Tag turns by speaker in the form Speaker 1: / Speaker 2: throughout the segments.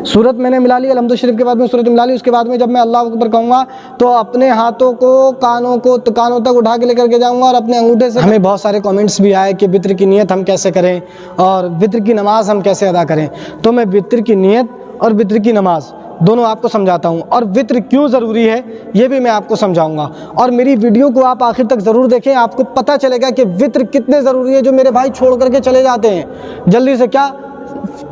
Speaker 1: صورت میں نے ملا لی، الحمد شریف کے بعد میں صورت ملا لی، اس کے بعد میں جب میں اللہ اکبر کہوں گا تو اپنے ہاتھوں کو کانوں تک اٹھا کے لے کر کے جاؤں گا اور اپنے انگوٹھے سے. ہمیں بہت سارے کامنٹس بھی آئے کہ وطر کی نیت ہم کیسے کریں اور وطر کی نماز ہم کیسے ادا کریں. تو میں وطر کی نیت اور وطر کی نماز دونوں آپ کو سمجھاتا ہوں، اور وطر کیوں ضروری ہے یہ بھی میں آپ کو سمجھاؤں گا. اور میری ویڈیو کو آپ آخر تک ضرور دیکھیں، آپ کو پتہ چلے گا کہ وطر کتنے ضروری ہے. جو میرے بھائی چھوڑ کر کے چلے جاتے ہیں جلدی سے، کیا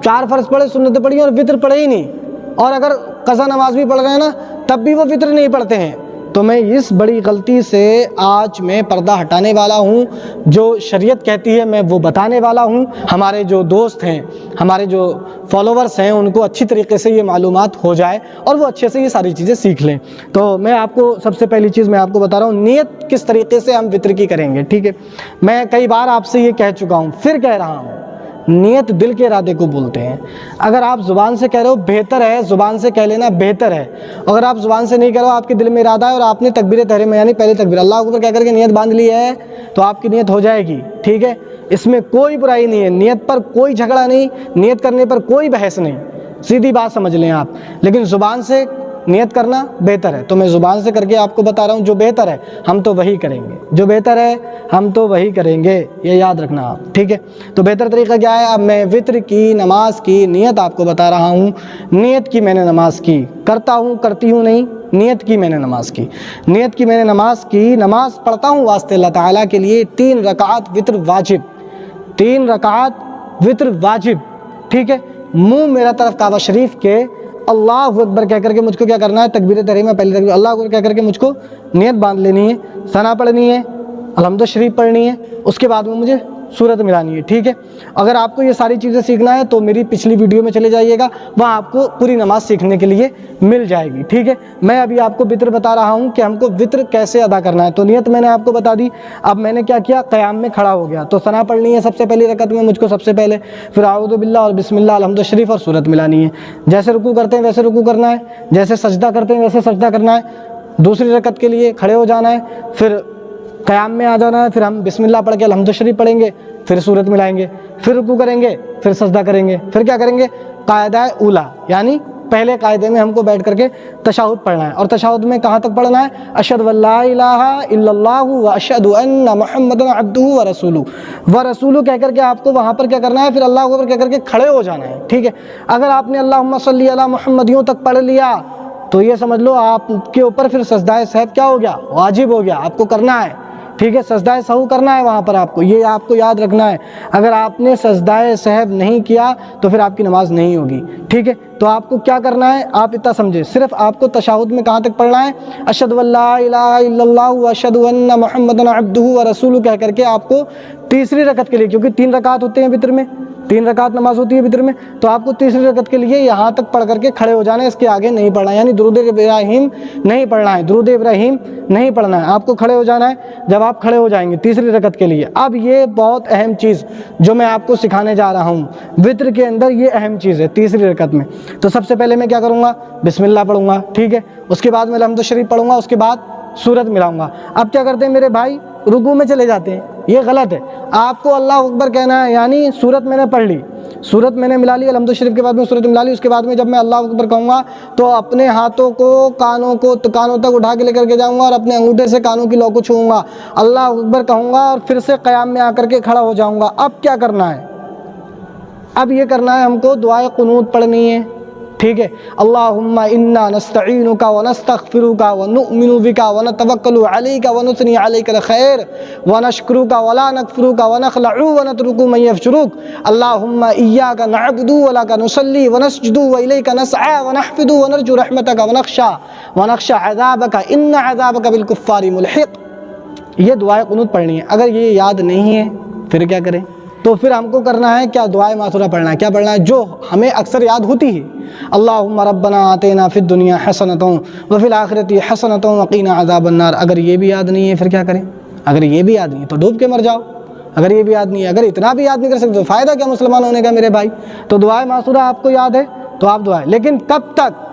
Speaker 1: 4 فرض پڑھے، سنتیں پڑھی اور وطر پڑھے ہی نہیں، اور اگر قضا نماز بھی پڑھ رہے ہیں نا تب بھی وہ وطر نہیں پڑھتے ہیں. تو میں اس بڑی غلطی سے آج میں پردہ ہٹانے والا ہوں. جو شریعت کہتی ہے میں وہ بتانے والا ہوں. ہمارے جو دوست ہیں، ہمارے جو فالوورز ہیں، ان کو اچھی طریقے سے یہ معلومات ہو جائے اور وہ اچھے سے یہ ساری چیزیں سیکھ لیں. تو میں آپ کو سب سے پہلی چیز میں آپ کو بتا رہا ہوں، نیت کس طریقے سے ہم وطر کی کریں گے. ٹھیک ہے، میں کئی بار آپ سے یہ کہہ چکا ہوں، پھر کہہ رہا ہوں، نیت دل کے ارادے کو بولتے ہیں. اگر آپ زبان سے کہہ رہے ہو بہتر ہے، زبان سے کہہ لینا بہتر ہے. اگر آپ زبان سے نہیں کہہ رہے ہو، آپ کے دل میں ارادہ ہے اور آپ نے تکبیر تحریمہ یعنی پہلی تکبیر اللہ اکبر کہہ کر کے نیت باندھ لی ہے تو آپ کی نیت ہو جائے گی. ٹھیک ہے، اس میں کوئی برائی نہیں ہے، نیت پر کوئی جھگڑا نہیں، نیت کرنے پر کوئی بحث نہیں، سیدھی بات سمجھ لیں آپ. لیکن زبان سے نیت کرنا بہتر ہے، تو میں زبان سے کر کے آپ کو بتا رہا ہوں جو بہتر ہے ہم تو وہی کریں گے، جو بہتر ہے ہم تو وہی کریں گے، یہ یاد رکھنا آپ. ٹھیک ہے، تو بہتر طریقہ کیا ہے؟ اب میں وطر کی نماز کی نیت آپ کو بتا رہا ہوں. نیت کی میں نے نماز کی، کرتا ہوں کرتی ہوں نہیں، نیت کی میں نے نماز کی، نیت کی میں نے نماز کی. نماز پڑھتا ہوں واسطے اللہ تعالیٰ کے لیے، 3 رکعت وطر واجب، 3 رکعت وطر واجب. ٹھیک ہے، منہ میرا طرف کعبہ شریف کے اللہ اکبر کہہ کر کے مجھ کو کیا کرنا ہے؟ تکبیر تحریمہ پہلی تکبیر اللہ اکبر کہہ کر کے مجھ کو نیت باندھ لینی ہے، ثنا پڑھنی ہے، الحمد شریف پڑھنی ہے، اس کے بعد میں مجھے صورت ملانی ہے. ٹھیک ہے، اگر آپ کو یہ ساری چیزیں سیکھنا ہے تو میری پچھلی ویڈیو میں چلے جائیے گا، وہاں آپ کو پوری نماز سیکھنے کے لیے مل جائے گی. ٹھیک ہے، میں ابھی آپ کو وطر بتا رہا ہوں کہ ہم کو وطر کیسے ادا کرنا ہے. تو نیت میں نے آپ کو بتا دی. اب میں نے کیا کیا؟ قیام میں کھڑا ہو گیا تو ثنا پڑھنی ہے سب سے پہلی رکعت میں مجھ کو سب سے پہلے، پھر اعوذ باللہ اور بسم اللہ الحمد شریف اور صورت ملانی ہے. جیسے رکوع کرتے ہیں ویسے رکوع کرنا ہے، جیسے سجدہ کرتے ہیں ویسے سجدہ کرنا ہے. دوسری رکعت کے لیے کھڑے ہو جانا ہے، پھر قیام میں آ جانا ہے، پھر ہم بسم اللہ پڑھ کے الحمد شریف پڑھیں گے، پھر صورت ملائیں گے، پھر رکوع کریں گے، پھر سجدہ کریں گے، پھر کیا کریں گے؟ قاعدہ اولا یعنی پہلے قاعدے میں ہم کو بیٹھ کر کے تشہد پڑھنا ہے. اور تشہد میں کہاں تک پڑھنا ہے؟ اشہد ان لا الہ الا اللہ واشہد ان محمدا عبدہ ورسولہ کہہ کر کے آپ کو وہاں پر کیا کرنا ہے؟ پھر اللہ اکبر کہہ کر کے کھڑے ہو جانا ہے. ٹھیک ہے، اگر آپ نے اللہم صلی علی محمد یوں تک پڑھ لیا تو یہ سمجھ لو آپ کے اوپر پھر سجدہ سہو کیا ہو گیا؟ واجب ہو گیا، آپ کو کرنا ہے. ٹھیک ہے، سجدہ سہو کرنا ہے وہاں پر آپ کو، یہ آپ کو یاد رکھنا ہے. اگر آپ نے سجدہ سہو نہیں کیا تو پھر آپ کی نماز نہیں ہوگی. ٹھیک ہے، تو آپ کو کیا کرنا ہے؟ آپ اتنا سمجھے، صرف آپ کو تشہد میں کہاں تک پڑھنا ہے؟ اشہد ان لا الہ الا اللہ واشہد ان محمدا عبدہ ورسولہ کہہ کر کے آپ کو تیسری رکعت کے لیے، کیونکہ 3 رکعت ہوتے ہیں وطر میں، 3 رکعت نماز ہوتی ہے وطر میں، تو آپ کو تیسری رکعت کے لیے یہاں تک پڑھ کر کے کھڑے ہو جانا ہے، اس کے آگے نہیں پڑھنا ہے. یعنی درود ابراہیم نہیں پڑھنا ہے، درود ابراہیم نہیں پڑھنا ہے، آپ کو کھڑے ہو جانا ہے. جب آپ کھڑے ہو جائیں گے تیسری رکعت کے لیے، اب یہ بہت اہم چیز جو میں آپ کو سکھانے جا رہا ہوں وطر کے اندر، یہ اہم چیز ہے تیسری رکعت میں. تو سب سے پہلے میں کیا کروں گا؟ بسم اللہ پڑھوں گا. ٹھیک ہے، اس کے بعد میں الحمد شریف پڑھوں گا، اس کے بعد صورت ملاؤں گا. اب کیا کرتے ہیں میرے بھائی؟ رکوع میں چلے جاتے ہیں، یہ غلط ہے. آپ کو اللہ اکبر کہنا ہے، یعنی صورت میں نے پڑھ لی، صورت میں نے ملا لی، الحمد شریف کے بعد میں صورت ملا لی، اس کے بعد میں جب میں اللہ اکبر کہوں گا تو اپنے ہاتھوں کو کانوں تک اٹھا کے لے کر کے جاؤں گا اور اپنے انگوٹھے سے کانوں کی لو کو چھوؤں گا، اللہ اکبر کہوں گا اور پھر سے قیام میں آ کر کے کھڑا ہو جاؤں گا. اب کیا کرنا ہے؟ اب یہ کرنا ہے ہم کو دعائے قنوت پڑھنی ہے. ٹھیک ہے، اللہم انا نستعینک ونستغفرک ونؤمن بک ونتوکل علیک ونثنی علیک الخیر ونشکرک ولا نکفرک ونخلع ونترک من یفجرک اللہم ایاک نعبد ولک نصلی ونسجد والیک نسعی ونحفظ ونرجو رحمتک ونخشى عذابک ان عذابک بالکفار ملحق. یہ دعائے قنوت پڑھنی ہے. اگر یہ یاد نہیں ہے پھر کیا کریں؟ تو پھر ہم کو کرنا ہے کیا؟ دعائے ماثورہ پڑھنا ہے. کیا پڑھنا ہے؟ جو ہمیں اکثر یاد ہوتی ہے، اللہم ربنا آتینا فی الدنیا حسنۃ وفی الآخرۃ حسنۃ وقینا عذاب النار. اگر یہ بھی یاد نہیں ہے پھر کیا کریں؟ اگر یہ بھی یاد نہیں ہے تو ڈوب کے مر جاؤ. اگر یہ بھی یاد نہیں ہے، اگر اتنا بھی یاد نہیں کر سکتے تو فائدہ کیا مسلمان ہونے کا میرے بھائی؟ تو دعائے ماثورہ آپ کو یاد ہے تو آپ دعائیں، لیکن کب تک؟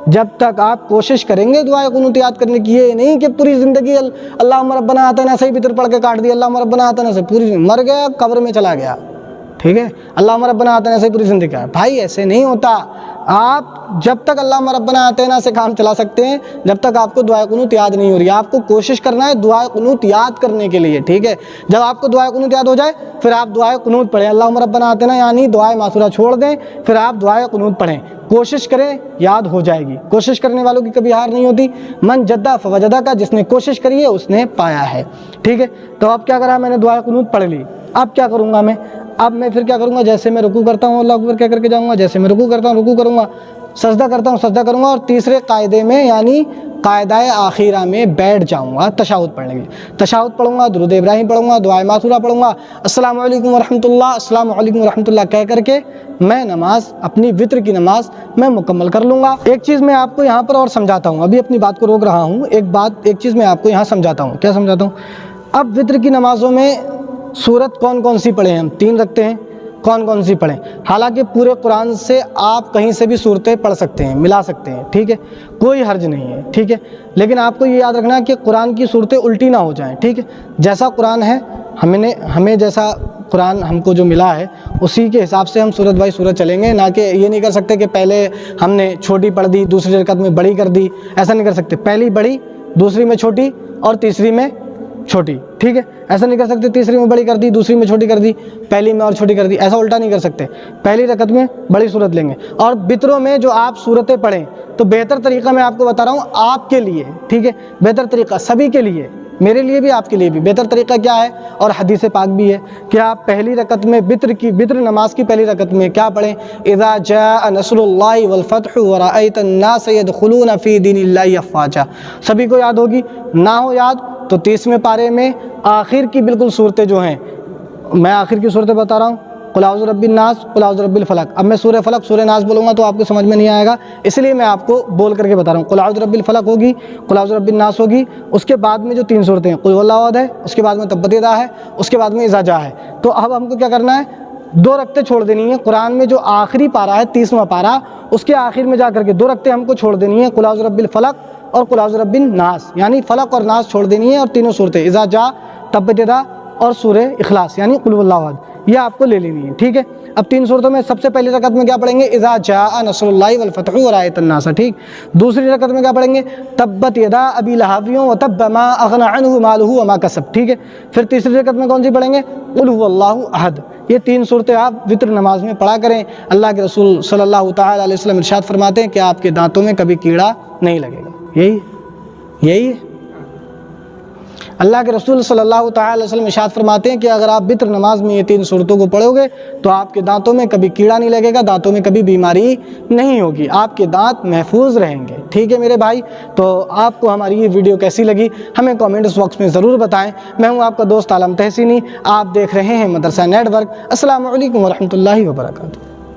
Speaker 1: جب تک آپ کوشش کریں گے دعائے قنوت یاد کرنے کی. یہ نہیں کہ پوری زندگی اللہم ربنا آتینا صحیح وطر پڑھ کے کاٹ دی، اللہم ربنا آتینا سے پوری مر گیا، قبر میں چلا گیا. ٹھیک ٹھیک ہے، اللہم ربنا آتنا سے پوری زندگی کا بھائی ایسے نہیں ہوتا. آپ جب تک اللہم ربنا آتنا سے کام چلا سکتے ہیں جب تک آپ کو دعائے قنوت یاد نہیں ہو رہی ہے. آپ کو کوشش کرنا ہے دعائے قنوت یاد کرنے کے لیے. ٹھیک ہے، جب آپ کو دعائے قنوت یاد ہو جائے پھر آپ دعائے قنوت پڑھیں. اللہم ربنا آتنا یعنی دعائے معثورہ چھوڑ دیں، پھر آپ دعائے قنوت پڑھیں. کوشش کریں یاد ہو جائے گی. کوشش کرنے والوں کی کبھی ہار نہیں ہوتی. من جدہ فوجدہ کا، جس نے کوشش کری ہے اس نے پایا ہے. ٹھیک ہے، تو اب کیا کرا میں نے دعائے قنوت پڑھ لی. اب کیا کروں گا اب میں پھر کیا کروں گا، جیسے میں رکوع کرتا ہوں اللہ اکبر کیا کر کے جاؤں گا، جیسے میں رکوع کرتا ہوں رکوع کروں گا، سجدہ کرتا ہوں سجدہ کروں گا، اور تیسرے قاعدے میں یعنی قاعدہ آخیرہ میں بیٹھ جاؤں گا تشہد پڑھنے کے لیے. تشہد پڑھوں گا، درود ابراہیم پڑھوں گا، دعائے معثورہ پڑھوں گا، السلام علیکم ورحمۃ اللہ، السلام علیکم ورحمۃ اللہ کہہ کر کے میں نماز اپنی وطر کی نماز میں مکمل کر لوں گا. ایک چیز میں آپ کو یہاں پر اور سمجھاتا ہوں، ابھی اپنی بات کو روک رہا ہوں. ایک چیز میں آپ کو یہاں سمجھاتا ہوں. کیا سمجھاتا ہوں؟ اب وطر کی نمازوں میں سورت کون کون سی پڑھیں؟ ہم 3 رکھتے ہیں. کون کون سی پڑھیں؟ حالانکہ پورے قرآن سے آپ کہیں سے بھی صورتیں پڑھ سکتے ہیں، ملا سکتے ہیں. ٹھیک ہے، کوئی حرج نہیں ہے. ٹھیک ہے، لیکن آپ کو یہ یاد رکھنا کہ قرآن کی صورتیں الٹی نہ ہو جائیں. ٹھیک ہے، جیسا قرآن ہے ہمیں جیسا قرآن ہم کو جو ملا ہے اسی کے حساب سے ہم صورت بائی صورت چلیں گے. نہ کہ یہ نہیں کر سکتے کہ پہلے ہم نے چھوٹی پڑھ دی دوسری رکعت میں بڑی کر دی. ایسا نہیں کر سکتے. پہلی بڑی، دوسری میں چھوٹی، اور تیسری میں چھوٹی. ٹھیک ہے، ایسا نہیں کر سکتے تیسری میں بڑی کر دی دوسری میں چھوٹی کر دی، پہلی میں اور چھوٹی کر دی. ایسا الٹا نہیں کر سکتے. پہلی رکعت میں بڑی صورت لیں گے. اور وطروں میں جو آپ صورتیں پڑھیں تو بہتر طریقہ میں آپ کو بتا رہا ہوں آپ کے لیے. ٹھیک ہے، بہتر طریقہ سبھی کے لیے، میرے لیے بھی آپ کے لیے بھی بہتر طریقہ کیا ہے، اور حدیث پاک بھی ہے کہ آپ پہلی رکعت میں وطر نماز کی پہلی رکعت میں کیا پڑھیں؟ اذا جاء نصر اللہ والفتح ورأیت الناس يدخلون فی دین اللہ افواجا. سبھی کو یاد ہوگی. نہ ہو یاد تو 30ویں پارے میں آخر کی بالکل صورتیں جو ہیں، میں آخر کی صورتیں بتا رہا ہوں، قل اعوذ برب الناس، قل اعوذ برب الفلق. اب میں سورہ فلق سورہ ناس بولوں گا تو آپ کو سمجھ میں نہیں آئے گا، اس لیے میں آپ کو بول کر کے بتا رہا ہوں. قل اعوذ برب الفلق ہوگی، قل اعوذ برب الناس ہوگی، اس کے بعد میں جو 3 صورتیں ہیں قل هو اللہ احد ہے، اس کے بعد میں تبت یدا ہے، اس کے بعد میں اذا جاء ہے. تو اب ہم کو کیا کرنا ہے، 2 رکعتیں چھوڑ دینی ہیں. قرآن میں جو آخری پارہ ہے 30واں پارہ، اس کے آخر میں جا کر کے 2 رکعتیں ہم کو چھوڑ دینی ہیں. قل اعوذ برب الفلق اور قل اعوذ برب الناس، یعنی فلق اور ناس چھوڑ دینی ہے، اور تینوں صورتیں اذا جاء، تبت یدا اور سورہ اخلاص یعنی قل هو اللہ احد یہ آپ کو لے لینی ہے. ٹھیک ہے، اب 3 صورتوں میں سب سے پہلی رکعت میں کیا پڑھیں گے؟ اذا جاء نصر اللہ والفتح ورأیت الناس. ٹھیک، دوسری رکعت میں کیا پڑھیں گے؟ تبت یدا ابی لہب وتب ما اغنى عنہ مالہ وما کسب. ٹھیک ہے، پھر تیسری رکعت میں کون سی پڑھیں گے؟ قل هو اللہ احد. یہ 3 صورتیں آپ وطر نماز میں پڑھا کریں. اللہ کے رسول صلی اللہ تعالی علیہ وسلم ارشاد فرماتے ہیں کہ آپ کے دانتوں میں کبھی کیڑا نہیں لگے گا. یہی اللہ کے رسول صلی اللہ تعالی علیہ وسلم ارشاد فرماتے ہیں کہ اگر آپ وطر نماز میں یہ 3 صورتوں کو پڑھو گے تو آپ کے دانتوں میں کبھی کیڑا نہیں لگے گا، دانتوں میں کبھی بیماری نہیں ہوگی، آپ کے دانت محفوظ رہیں گے. ٹھیک ہے میرے بھائی، تو آپ کو ہماری یہ ویڈیو کیسی لگی ہمیں کامنٹس باکس میں ضرور بتائیں. میں ہوں آپ کا دوست عالم تحسینی، آپ دیکھ رہے ہیں مدرسہ نیٹ ورک. السلام علیکم ورحمۃ اللہ وبرکاتہ.